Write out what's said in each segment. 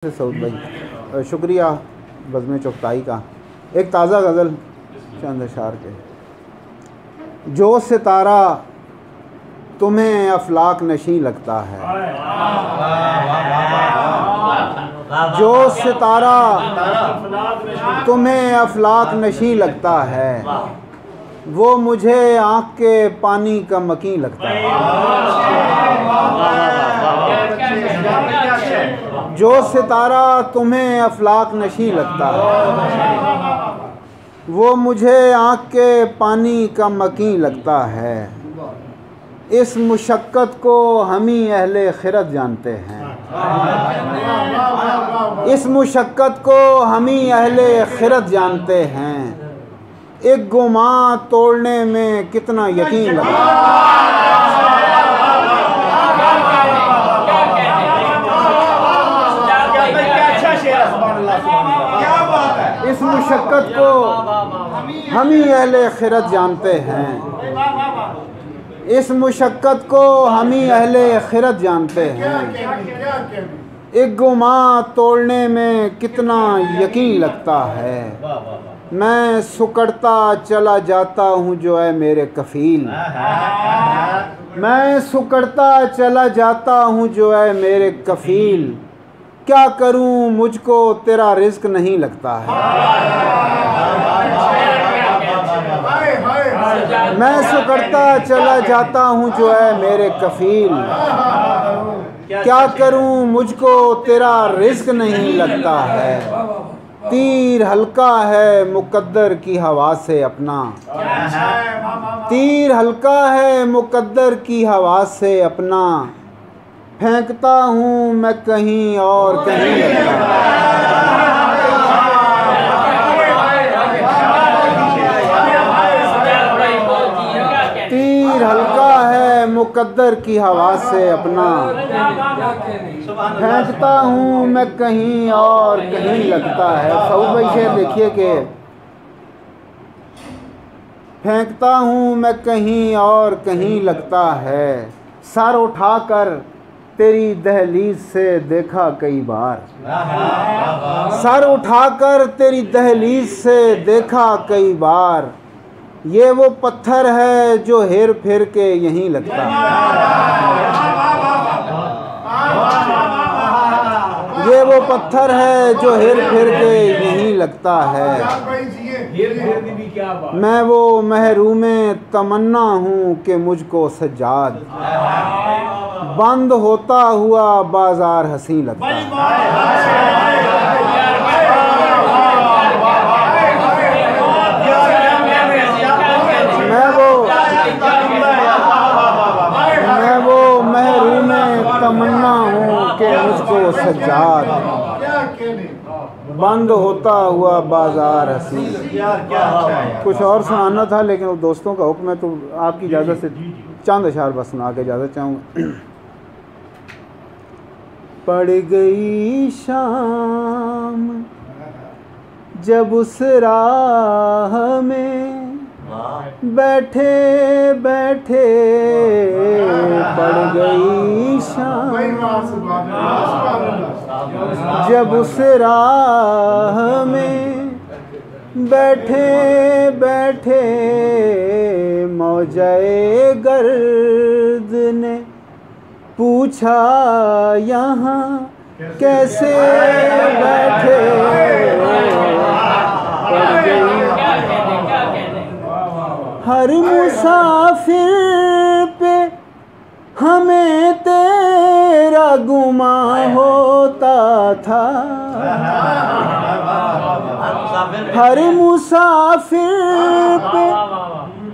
सऊद भाई शुक्रिया बज़्म चुगताई का। एक ताज़ा गज़ल चंद अशार के। जो सितारा तुम्हें अफलाक नशी लगता है, जो सितारा तुम्हें अफलाक नशी लगता है, वो मुझे आँख के पानी का मकी लगता है। जो सितारा तुम्हें अफलाक नशी लगता है, वो मुझे आँख के पानी का मकी लगता है। इस मुशक्क़त को हम ही अहले खिरत जानते हैं, इस मुशक्क़त को हम ही अहले खिरत जानते हैं। एक गुमां तोड़ने में कितना यकीन लगता है। इस मुशक्क़त को हम ही अहले खिरत जानते हैं, इस मुशक्क़त को हम ही अहले खिरत जानते हैं। एक गुमां तोड़ने में कितना यकीन लगता है। मैं सुकड़ता चला जाता हूँ जो है मेरे कफ़ील, मैं सुकड़ता चला जाता हूँ जो है मेरे कफ़ील। क्या करूं मुझको तेरा रिज़्क़ नहीं लगता है। मैं सुकड़ता चला जाता हूं जो है मेरे कफ़ील। क्या करूं मुझको तेरा रिज़्क़ नहीं लगता है। तीर हल्का है मुक़द्दर की हवा से अपना, तीर हल्का है मुक़द्दर की हवा से अपना। फेंकता हूँ मैं कहीं और कहीं लगता है। तीर हल्का है मुक़द्दर की हवा से अपना, फेंकता हूँ मैं कहीं और कहीं लगता है। सऊद भाई शेर देखिए कि फेंकता हूँ मैं कहीं और कहीं लगता है। सर उठाकर तेरी दहलीज से देखा कई बार, सर उठाकर तेरी दहलीज से देखा कई बार। ये वो पत्थर है जो हेर फेर के यहीं लगता है, ये वो पत्थर है जो हेर फेर के यहीं लगता है। मैं वो महरूमे तमन्ना हूँ कि मुझको सज्जाद बंद होता हुआ बाजार हंसी लगता है। मैं वो महरूमे तमन्ना हूँ कि मुझको सज्जाद बंद होता हुआ बाजार हंसी। कुछ और सुनाना था लेकिन वो दोस्तों का हुक्म है, तो आपकी इजाज़त से चंद अशार बस सुना के इजाज़त चाहूँगा। पड़ गई शाम जब उस राह में बैठे बैठे, पड़ गई शाम जब उस राह में बैठे बैठे। मौजे गर्द ने पूछा यहाँ कैसे बैठे। हर मुसाफिर पे हमें तेरा गुमां होता था, हर मुसाफिर पे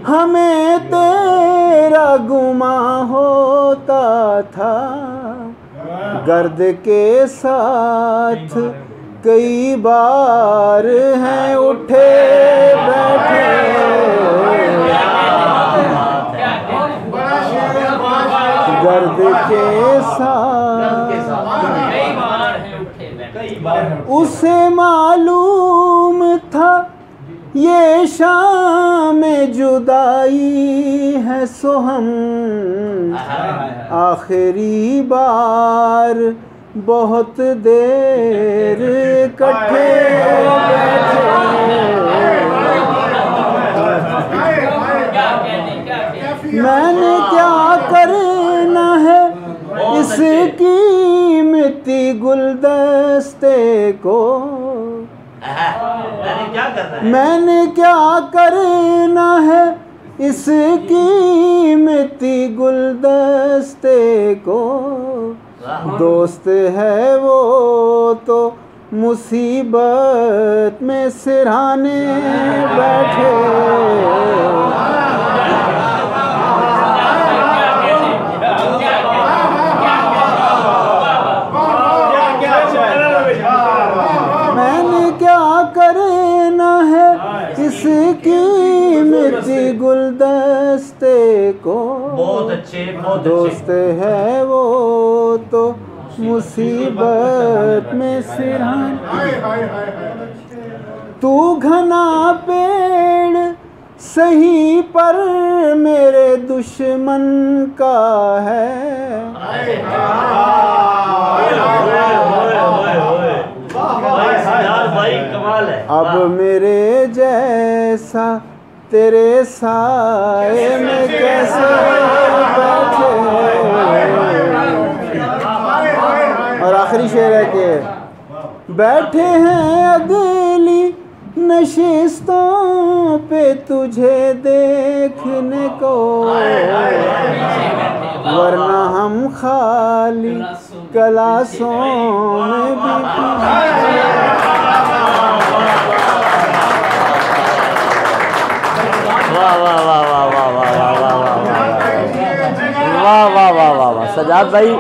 हमें तेरा गुमां होता था। गर्द के साथ कई बार हैं उठे बैठे, गर्द के साथ उसे मालूम था ये शाम जुदाई है, सो हम आखिरी बार बहुत देर इकट्ठे बैठे। मैंने क्या करना है इस कीमती गुलदस्ते को, मैंने क्या करना है इस कीमती गुलदस्ते को। दोस्त है वो तो मुसीबत में सिरहाने बैठे। मैंने क्या करना है इस कीमती गुलदस्ते को। बहुत अच्छे, बहुत दोस्त है वो तो मुसीबत में सिरहाने। तू घना पेड़ सही पर मेरे दुश्मन का है। अब मेरे जैसा तेरे साए में कैसे बैठे। और आखिरी शेर है कि बैठे हैं अगली नशिस्तों पे तुझे देखने को, वरना हम खाली क्लासों में भी। वाह वाह वाह वाह वाह वाह वाह वाह वाह वाह वाह वाह वाह वाह सजाद भाई।